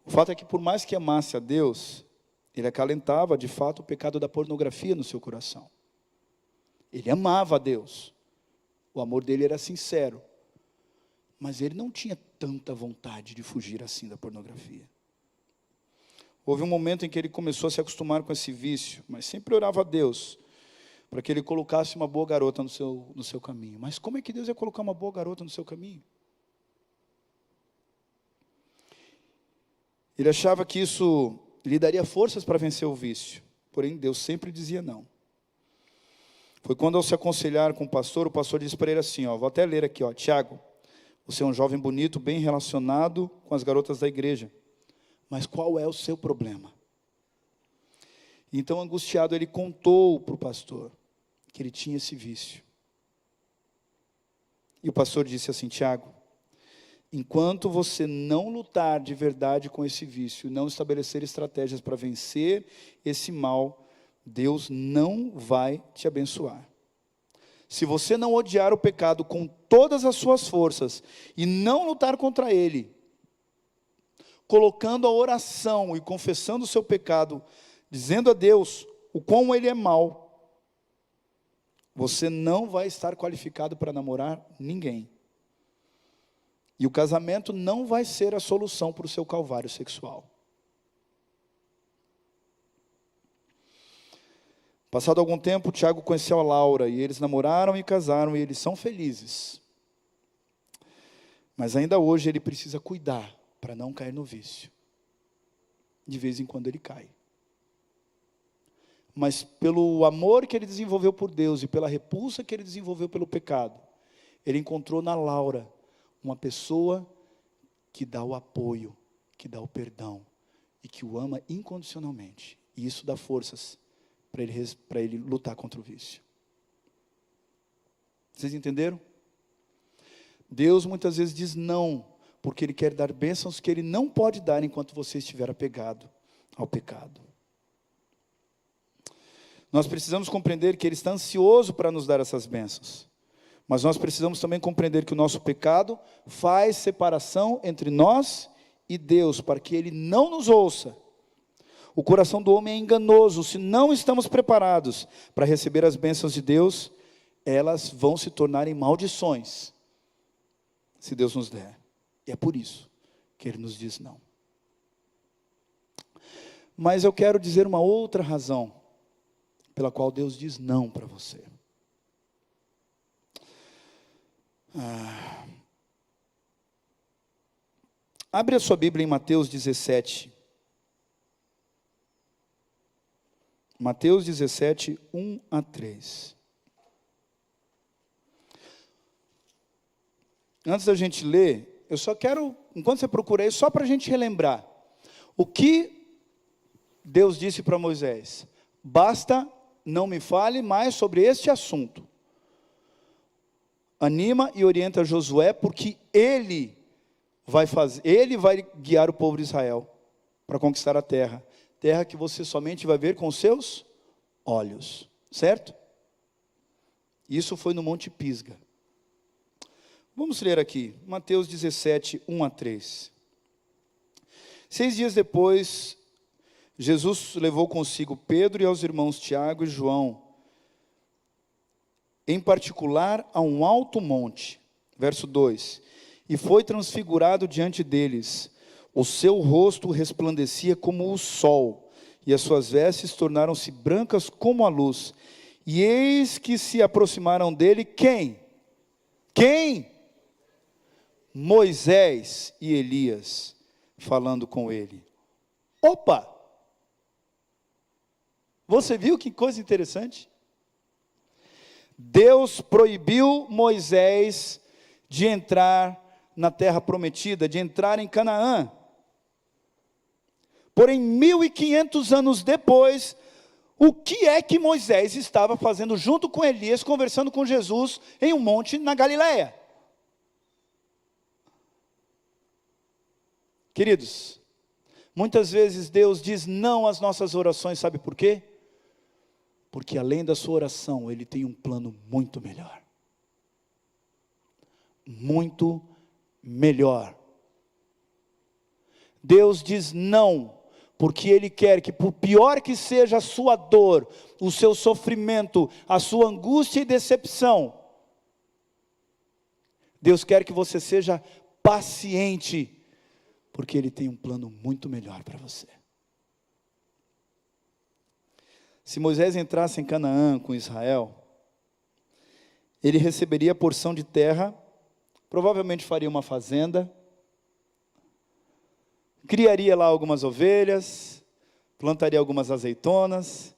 O fato é que, por mais que amasse a Deus, ele acalentava, de fato, o pecado da pornografia no seu coração. Ele amava a Deus, o amor dele era sincero, mas ele não tinha tanta vontade de fugir assim da pornografia. Houve um momento em que ele começou a se acostumar com esse vício, mas sempre orava a Deus para que ele colocasse uma boa garota no seu caminho. Mas como é que Deus ia colocar uma boa garota no seu caminho? Ele achava que isso lhe daria forças para vencer o vício, porém Deus sempre dizia não. Foi quando, ao se aconselhar com o pastor disse para ele assim, vou até ler aqui, Tiago, você é um jovem bonito, bem relacionado com as garotas da igreja, mas qual é o seu problema? Então, angustiado, ele contou para o pastor que ele tinha esse vício. E o pastor disse assim, Tiago, enquanto você não lutar de verdade com esse vício, não estabelecer estratégias para vencer esse mal, Deus não vai te abençoar. Se você não odiar o pecado com todas as suas forças e não lutar contra ele, colocando a oração e confessando o seu pecado, dizendo a Deus o quão ele é mau, você não vai estar qualificado para namorar ninguém. E o casamento não vai ser a solução para o seu calvário sexual. Passado algum tempo, Tiago conheceu a Laura, e eles namoraram e casaram, e eles são felizes. Mas ainda hoje ele precisa cuidar, para não cair no vício. De vez em quando ele cai. Mas pelo amor que ele desenvolveu por Deus, e pela repulsa que ele desenvolveu pelo pecado, ele encontrou na Laura uma pessoa que dá o apoio, que dá o perdão, e que o ama incondicionalmente. E isso dá forças para ele lutar contra o vício. Vocês entenderam? Deus muitas vezes diz não, porque Ele quer dar bênçãos que Ele não pode dar enquanto você estiver apegado ao pecado. Nós precisamos compreender que Ele está ansioso para nos dar essas bênçãos. Mas nós precisamos também compreender que o nosso pecado faz separação entre nós e Deus, para que Ele não nos ouça. O coração do homem é enganoso. Se não estamos preparados para receber as bênçãos de Deus, elas vão se tornar em maldições, se Deus nos der. E é por isso que Ele nos diz não. Mas eu quero dizer uma outra razão pela qual Deus diz não para você. Abre a sua Bíblia em Mateus 17. Mateus 17, 1 a 3. Antes da gente ler, eu só quero, enquanto você procura aí, só para a gente relembrar. O que Deus disse para Moisés: basta, não me fale mais sobre este assunto. Anima e orienta Josué, porque ele vai guiar o povo de Israel para conquistar a terra. Terra que você somente vai ver com os seus olhos. Certo? Isso foi no Monte Pisga. Vamos ler aqui, Mateus 17, 1 a 3. 6 dias depois, Jesus levou consigo Pedro e aos irmãos Tiago e João, em particular a um alto monte. Verso 2. E foi transfigurado diante deles. O seu rosto resplandecia como o sol, e as suas vestes tornaram-se brancas como a luz. E eis que se aproximaram dele, quem? Quem? Moisés e Elias, falando com ele. Opa! Você viu que coisa interessante? Deus proibiu Moisés de entrar na terra prometida, de entrar em Canaã. Porém, 1500 anos depois, o que é que Moisés estava fazendo junto com Elias, conversando com Jesus em um monte na Galileia? Queridos, muitas vezes Deus diz não às nossas orações, sabe por quê? Porque além da sua oração, Ele tem um plano muito melhor. Muito melhor. Deus diz não, porque Ele quer que, por pior que seja a sua dor, o seu sofrimento, a sua angústia e decepção, Deus quer que você seja paciente, porque Ele tem um plano muito melhor para você. Se Moisés entrasse em Canaã com Israel, ele receberia a porção de terra, provavelmente faria uma fazenda, criaria lá algumas ovelhas, plantaria algumas azeitonas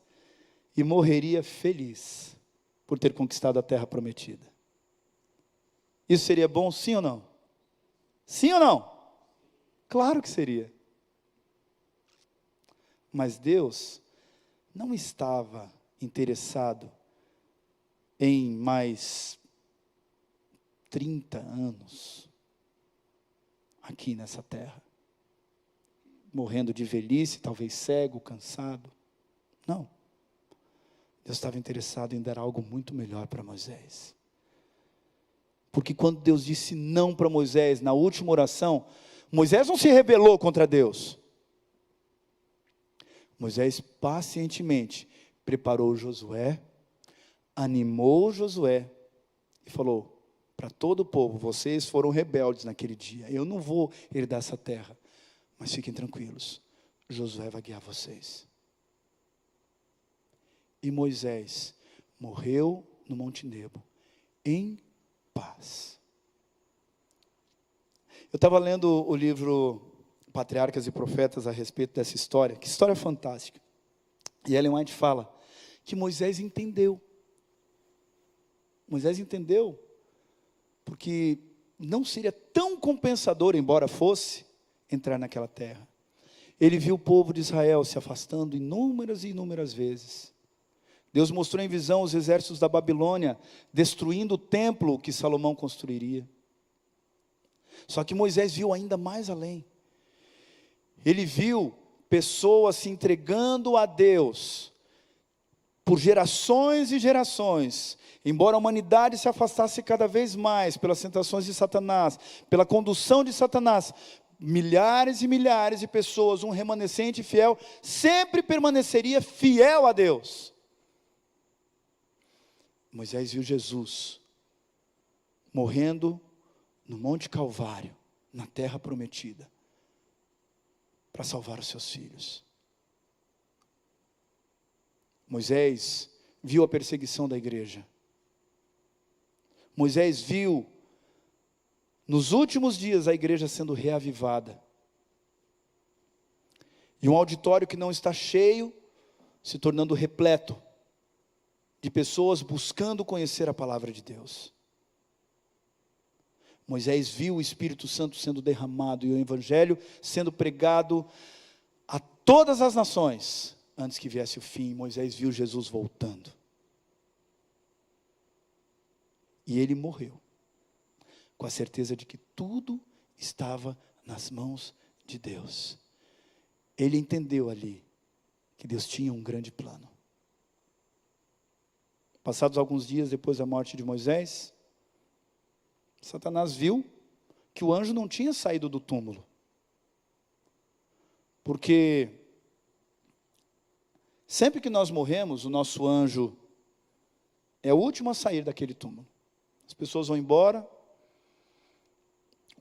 e morreria feliz por ter conquistado a terra prometida. Isso seria bom, sim ou não? Sim ou não? Claro que seria. Mas Deus não estava interessado em mais 30 anos aqui nessa terra, morrendo de velhice, talvez cego, cansado. Não. Deus estava interessado em dar algo muito melhor para Moisés. Porque quando Deus disse não para Moisés, na última oração, Moisés não se rebelou contra Deus. Moisés pacientemente preparou Josué, animou Josué e falou para todo o povo: vocês foram rebeldes naquele dia, eu não vou herdar essa terra, mas fiquem tranquilos, Josué vai guiar vocês. E Moisés morreu no Monte Nebo, em paz. Eu estava lendo o livro Patriarcas e Profetas a respeito dessa história, que história fantástica. E Ellen White fala que Moisés entendeu. Moisés entendeu, porque não seria tão compensador, embora fosse, entrar naquela terra. Ele viu o povo de Israel se afastando inúmeras e inúmeras vezes. Deus mostrou em visão os exércitos da Babilônia, destruindo o templo que Salomão construiria. Só que Moisés viu ainda mais além. Ele viu pessoas se entregando a Deus, por gerações e gerações, embora a humanidade se afastasse cada vez mais pelas tentações de Satanás, pela condução de Satanás, milhares e milhares de pessoas, um remanescente fiel, sempre permaneceria fiel a Deus. Moisés viu Jesus morrendo no Monte Calvário, na terra prometida, para salvar os seus filhos. Moisés viu a perseguição da igreja. Moisés viu, nos últimos dias, a igreja sendo reavivada. E um auditório que não está cheio, se tornando repleto de pessoas buscando conhecer a palavra de Deus. Moisés viu o Espírito Santo sendo derramado e o Evangelho sendo pregado a todas as nações. Antes que viesse o fim, Moisés viu Jesus voltando. E ele morreu, com a certeza de que tudo estava nas mãos de Deus. Ele entendeu ali que Deus tinha um grande plano. Passados alguns dias depois da morte de Moisés, Satanás viu que o anjo não tinha saído do túmulo. Porque sempre que nós morremos, o nosso anjo é o último a sair daquele túmulo. As pessoas vão embora,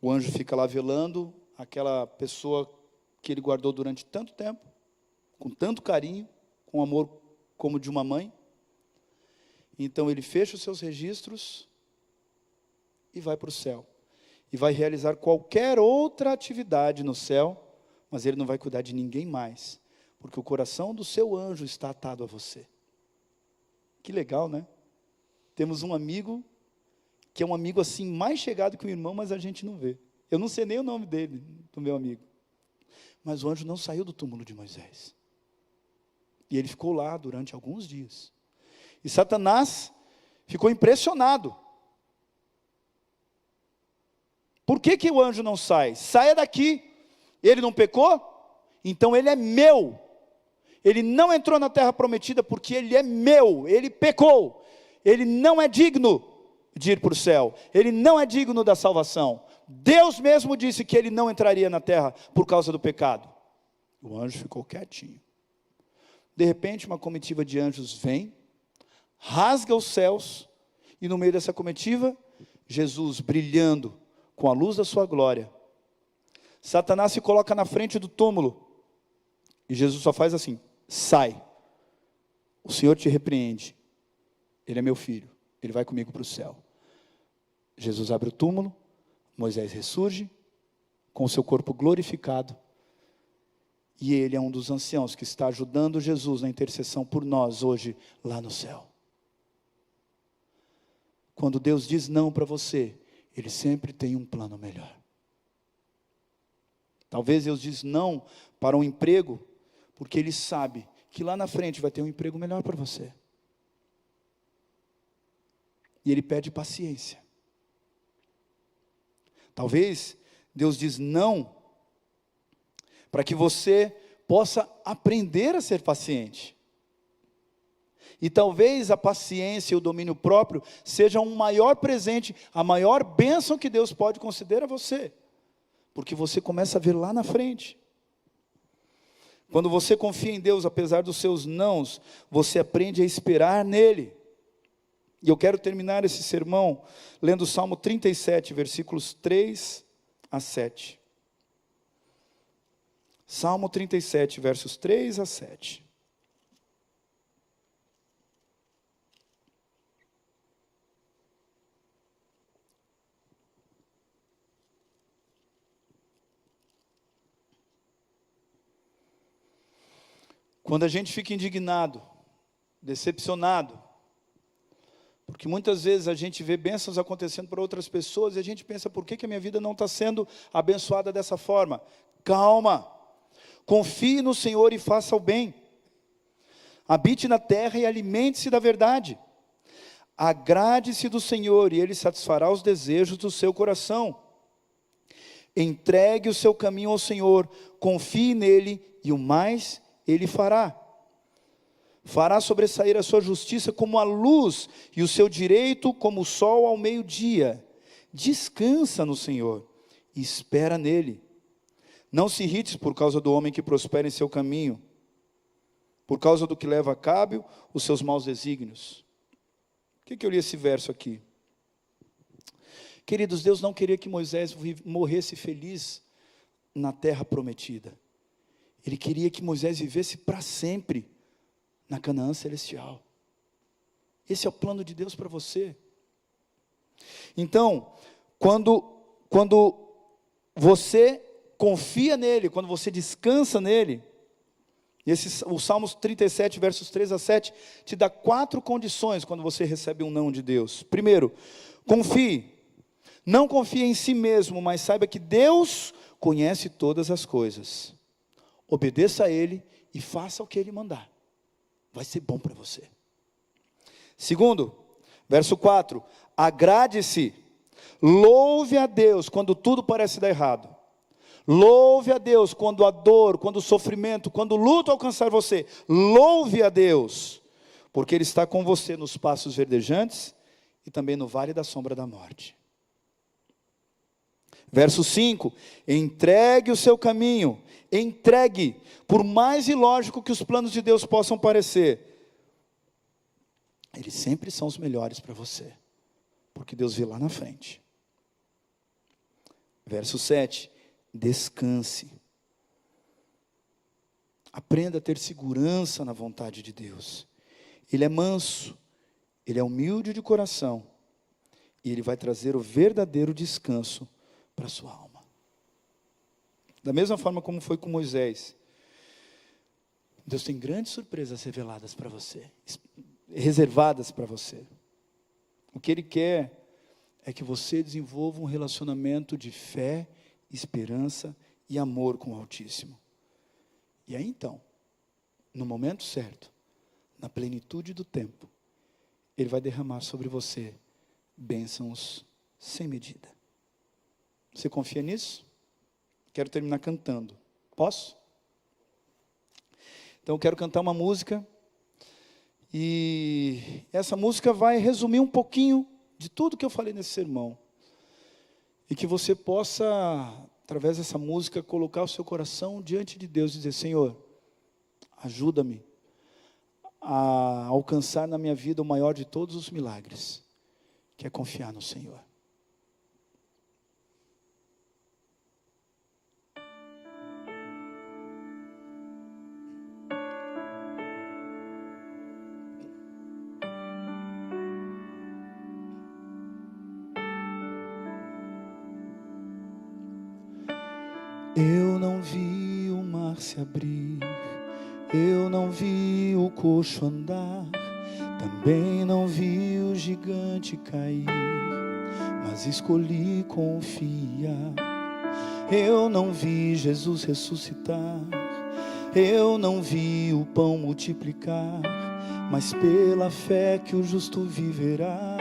o anjo fica lá velando aquela pessoa que ele guardou durante tanto tempo, com tanto carinho, com amor como de uma mãe. Então ele fecha os seus registros e vai para o céu. E vai realizar qualquer outra atividade no céu, mas ele não vai cuidar de ninguém mais, porque o coração do seu anjo está atado a você. Que legal, né? Temos um amigo, que é um amigo assim, mais chegado que o irmão, mas a gente não vê. Eu não sei nem o nome dele, do meu amigo. Mas o anjo não saiu do túmulo de Moisés. E ele ficou lá durante alguns dias. E Satanás ficou impressionado. Por que o anjo não sai? Saia daqui. Ele não pecou? Então ele é meu. Ele não entrou na terra prometida porque ele é meu. Ele pecou. Ele não é digno de ir para o céu. Ele não é digno da salvação. Deus mesmo disse que ele não entraria na terra por causa do pecado. O anjo ficou quietinho. De repente, uma comitiva de anjos vem, rasga os céus, e no meio dessa comitiva, Jesus brilhando com a luz da sua glória. Satanás se coloca na frente do túmulo, e Jesus só faz assim: sai, o Senhor te repreende, ele é meu filho, ele vai comigo para o céu. Jesus abre o túmulo, Moisés ressurge, com o seu corpo glorificado, e ele é um dos anciãos que está ajudando Jesus na intercessão por nós hoje, lá no céu. Quando Deus diz não para você, Ele sempre tem um plano melhor. Talvez Deus diz não para um emprego, porque Ele sabe que lá na frente vai ter um emprego melhor para você. E Ele pede paciência. Talvez Deus diz não para que você possa aprender a ser paciente. E talvez a paciência e o domínio próprio sejam um maior presente, a maior bênção que Deus pode conceder a você. Porque você começa a ver lá na frente. Quando você confia em Deus, apesar dos seus nãos, você aprende a esperar nele. E eu quero terminar esse sermão lendo o Salmo 37, versículos 3 a 7. Salmo 37, versos 3 a 7. Quando a gente fica indignado, decepcionado, porque muitas vezes a gente vê bênçãos acontecendo para outras pessoas, e a gente pensa, por que a minha vida não está sendo abençoada dessa forma? Calma, confie no Senhor e faça o bem, habite na terra e alimente-se da verdade, agrade-se do Senhor e Ele satisfará os desejos do seu coração, entregue o seu caminho ao Senhor, confie nele e o mais Ele fará. Fará sobressair a sua justiça como a luz e o seu direito como o sol ao meio-dia. Descansa no Senhor e espera nele. Não se irrites por causa do homem que prospera em seu caminho, por causa do que leva a cabo os seus maus desígnios. Por que eu li esse verso aqui? Queridos, Deus não queria que Moisés morresse feliz na terra prometida. Ele queria que Moisés vivesse para sempre na Canaã celestial. Esse é o plano de Deus para você. Então, quando você confia nele, quando você descansa nele, o Salmos 37, versos 3 a 7, te dá 4 condições quando você recebe um não de Deus. Primeiro, confie. Não confie em si mesmo, mas saiba que Deus conhece todas as coisas. Obedeça a Ele e faça o que Ele mandar. Vai ser bom para você. Segundo, verso 4, agrade-se. Louve a Deus quando tudo parece dar errado. Louve a Deus quando a dor, quando o sofrimento, quando o luto alcançar você. Louve a Deus, porque Ele está com você nos pastos verdejantes e também no vale da sombra da morte. Verso 5, entregue o seu caminho, entregue, por mais ilógico que os planos de Deus possam parecer, eles sempre são os melhores para você, porque Deus vê lá na frente. Verso 7, descanse. Aprenda a ter segurança na vontade de Deus. Ele é manso, Ele é humilde de coração, e Ele vai trazer o verdadeiro descanso para a sua alma. Da mesma forma como foi com Moisés, Deus tem grandes surpresas reveladas para você, reservadas para você. O que Ele quer é que você desenvolva um relacionamento de fé, esperança e amor com o Altíssimo. E aí então, no momento certo, na plenitude do tempo, Ele vai derramar sobre você bênçãos sem medida. Você confia nisso? Quero terminar cantando. Posso? Então eu quero cantar uma música, e essa música vai resumir um pouquinho de tudo que eu falei nesse sermão, e que você possa, através dessa música, colocar o seu coração diante de Deus e dizer: Senhor, ajuda-me a alcançar na minha vida o maior de todos os milagres, que é confiar no Senhor. Eu não vi o mar se abrir, eu não vi o coxo andar, também não vi o gigante cair, mas escolhi confiar. Eu não vi Jesus ressuscitar, eu não vi o pão multiplicar, mas pela fé que o justo viverá.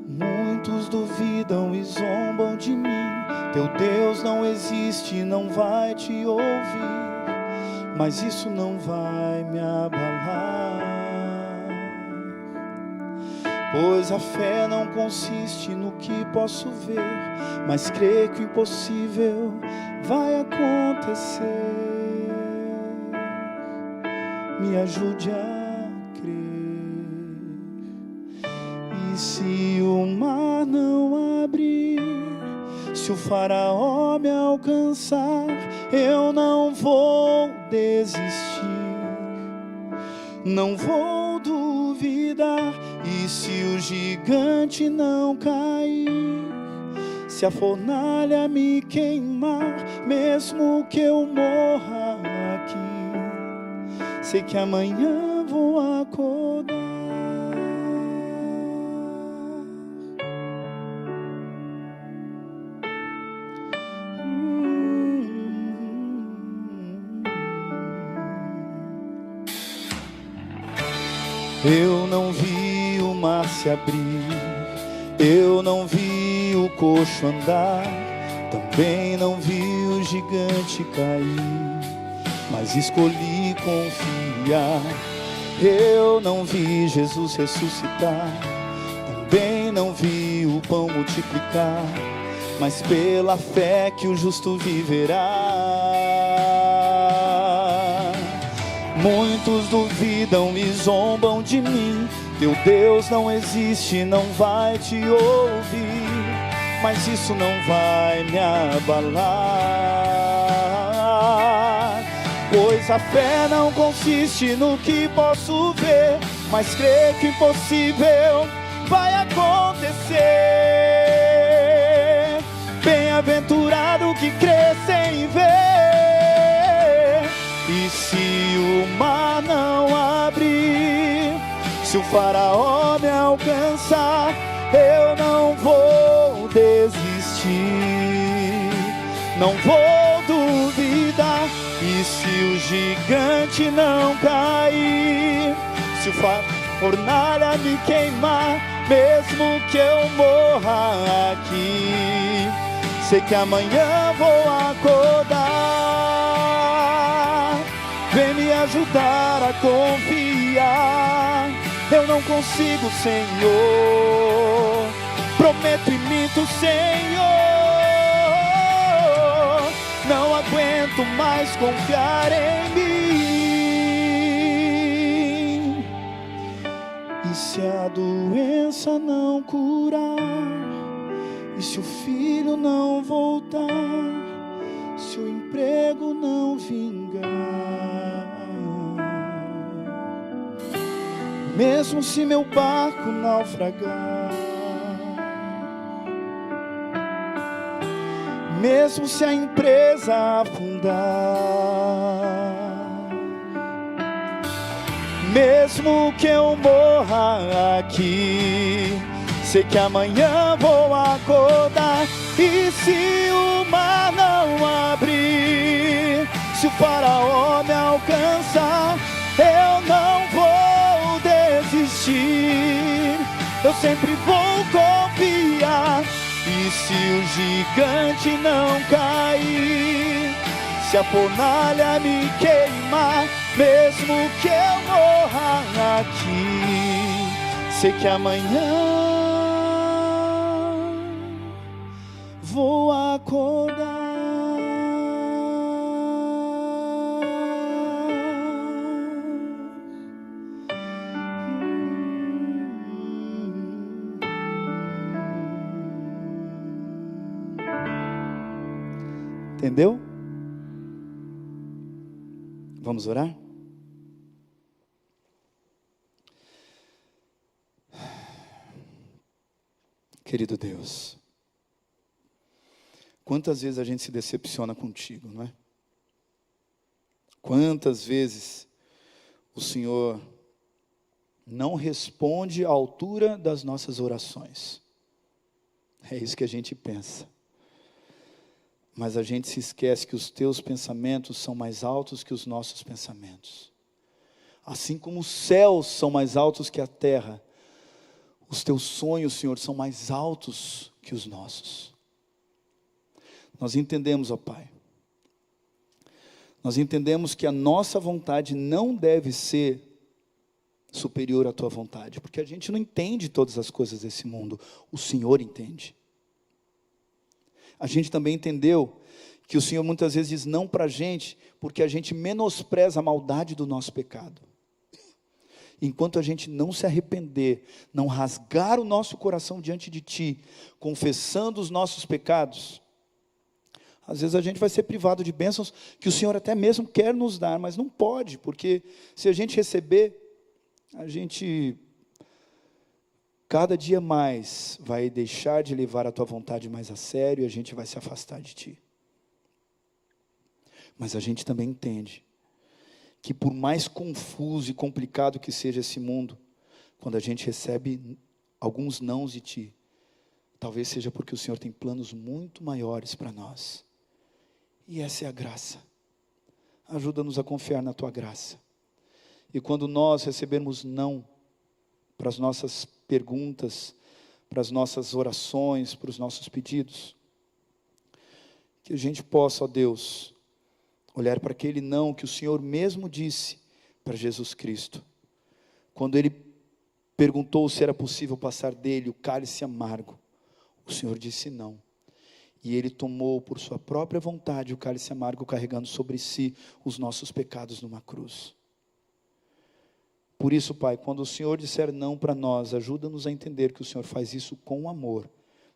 Muitos duvidam e zombam de mim, teu Deus não existe, não vai te ouvir, mas isso não vai me abalar, pois a fé não consiste no que posso ver, mas crê que o impossível vai acontecer. Me ajude a crer. E se o mar não abrir, se o faraó me alcançar, eu não vou desistir, não vou duvidar. E se o gigante não cair, se a fornalha me queimar, mesmo que eu morra aqui, sei que amanhã vou acordar. Eu não vi o mar se abrir, eu não vi o coxo andar, também não vi o gigante cair, mas escolhi confiar. Eu não vi Jesus ressuscitar, também não vi o pão multiplicar, mas pela fé que o justo viverá. Muitos duvidam e zombam de mim, teu Deus não existe, não vai te ouvir, mas isso não vai me abalar, pois Pois a fé não consiste no que posso ver, mas creio que o impossível vai acontecer. Bem-aventurado que crê sem ver. E se o mar não abrir, se o faraó me alcançar, eu não vou desistir, não vou duvidar. E se o gigante não cair, se o fornalha me queimar, mesmo que eu morra aqui, sei que amanhã vou acordar. Vem me ajudar a confiar. Eu não consigo, Senhor, prometo e minto, Senhor. Não aguento mais confiar em mim. E se a doença não curar, e se o filho não voltar, se o emprego não vingar, mesmo se meu barco naufragar, mesmo se a empresa afundar, mesmo que eu morra aqui, sei que amanhã vou acordar. E se o mar não abrir, se o faraó me alcançar, eu não vou desistir, eu sempre vou confiar. E se o gigante não cair, se a fornalha me queimar, mesmo que eu morra aqui, sei que amanhã vou acordar. Entendeu? Vamos orar? Querido Deus, quantas vezes a gente se decepciona contigo, não é? Quantas vezes o Senhor não responde à altura das nossas orações? É isso que a gente pensa. Mas a gente se esquece que os teus pensamentos são mais altos que os nossos pensamentos. Assim como os céus são mais altos que a terra, os teus sonhos, Senhor, são mais altos que os nossos. Nós entendemos, ó Pai, nós entendemos que a nossa vontade não deve ser superior à tua vontade, porque a gente não entende todas as coisas desse mundo, o Senhor entende. A gente também entendeu que o Senhor muitas vezes diz não para a gente, porque a gente menospreza a maldade do nosso pecado. Enquanto a gente não se arrepender, não rasgar o nosso coração diante de Ti, confessando os nossos pecados, às vezes a gente vai ser privado de bênçãos que o Senhor até mesmo quer nos dar, mas não pode, porque se a gente receber, a gente cada dia mais vai deixar de levar a Tua vontade mais a sério e a gente vai se afastar de Ti. Mas a gente também entende que por mais confuso e complicado que seja esse mundo, quando a gente recebe alguns nãos de Ti, talvez seja porque o Senhor tem planos muito maiores para nós. E essa é a graça. Ajuda-nos a confiar na Tua graça. E quando nós recebermos não para as nossas perguntas, para as nossas orações, para os nossos pedidos, que a gente possa, ó Deus, olhar para aquele não que o Senhor mesmo disse para Jesus Cristo, quando Ele perguntou se era possível passar dele o cálice amargo, o Senhor disse não, e Ele tomou por sua própria vontade o cálice amargo, carregando sobre si os nossos pecados numa cruz. Por isso, Pai, quando o Senhor disser não para nós, ajuda-nos a entender que o Senhor faz isso com amor,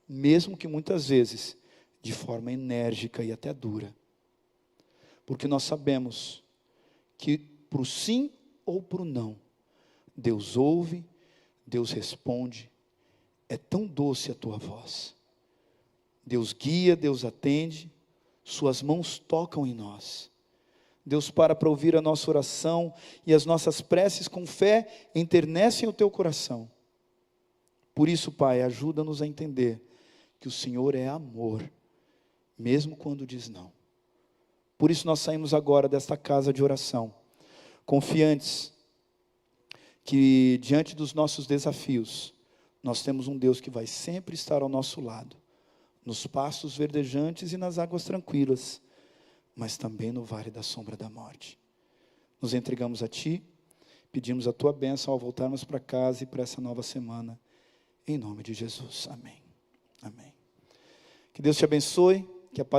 mesmo que muitas vezes de forma enérgica e até dura. Porque nós sabemos que para o sim ou para o não, Deus ouve, Deus responde. É tão doce a tua voz. Deus guia, Deus atende, suas mãos tocam em nós. Deus para ouvir a nossa oração, e as nossas preces com fé enternecem o teu coração. Por isso, Pai, ajuda-nos a entender que o Senhor é amor, mesmo quando diz não. Por isso nós saímos agora desta casa de oração, confiantes que diante dos nossos desafios, nós temos um Deus que vai sempre estar ao nosso lado, nos pastos verdejantes e nas águas tranquilas, mas também no vale da sombra da morte. Nos entregamos a Ti, pedimos a Tua bênção ao voltarmos para casa e para essa nova semana, em nome de Jesus, amém. Amém. Que Deus te abençoe, que a paz